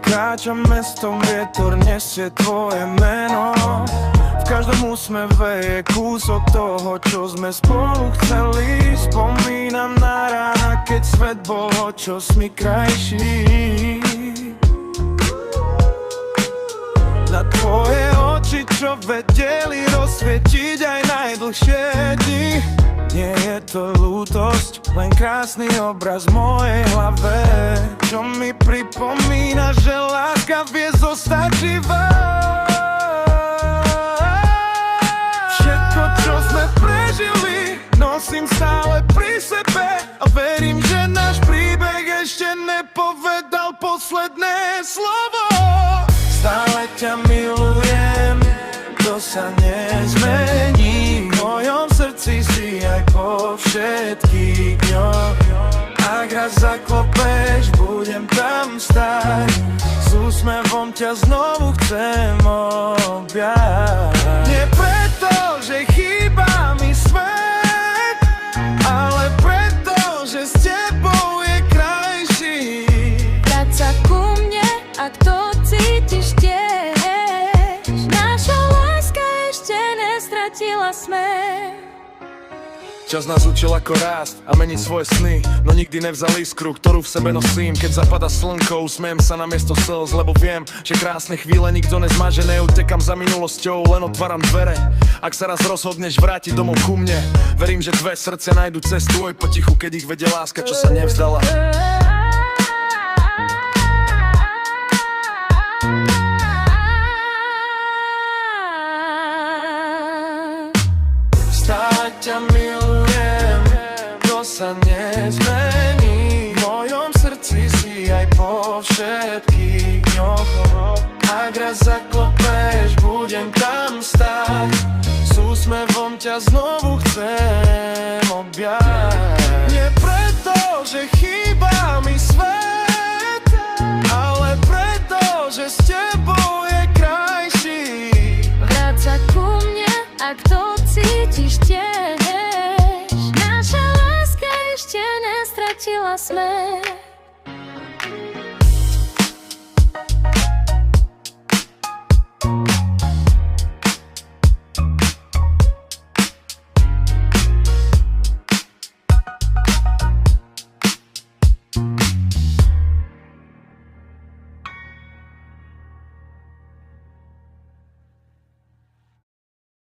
Kráčam mestom, vietor nesie tvoje meno. V každom úsmeve je kúsok toho, čo sme spolu chceli. Spomínam na rána, keď svet bol o čos mi krajší. Na tvoje oči, čo vedeli rozsvietiť aj najdlhšie dni. Nie je to ľútosť, len krásny obraz v mojej hlave, čo mi pripomína, že láska vie zostať živá. Všetko, čo sme prežili, nosím stále pri sebe a verím, že náš príbeh ešte nepovedal posledné slovo. Stále ťa milujem, to sa nezmení. V mojom srdci si aj po všetkých dňoch. Ak raz zaklopeš, budem tam stáť. S úsmevom ťa znovu chcem objať. Nie preto, že chýba mi svet, ale preto, že s tebou je krajší. Vráť sa ku mne, ak to cítiš tiež. Naša láska ešte nestratila smer. Čas nás učil ako rásť a meniť svoje sny, no nikdy nevzal iskru, ktorú v sebe nosím. Keď zapada slnko, usmiem sa na miesto slz, lebo viem, že krásne chvíle nikto nezmaže. Neutekam za minulosťou, len otváram dvere. Ak sa raz rozhodneš vrátiť domov ku mne, verím, že tvoje srdcia nájdu cestu oj potichu, keď ich vedie láska, čo sa nevzdala. Stále ťa milujem, to sa nezmení. V mojom srdci si aj po všetkých dňoch. Ak raz zaklopeš, budem tam stáť. S úsmevom ťa znovu chcem objať. Nie preto, že chýba mi svet, ale preto, že s tebou je krajší. Vráť sa ku mne, ak to cítiš tiež. Naša láska ešte nestratila smer.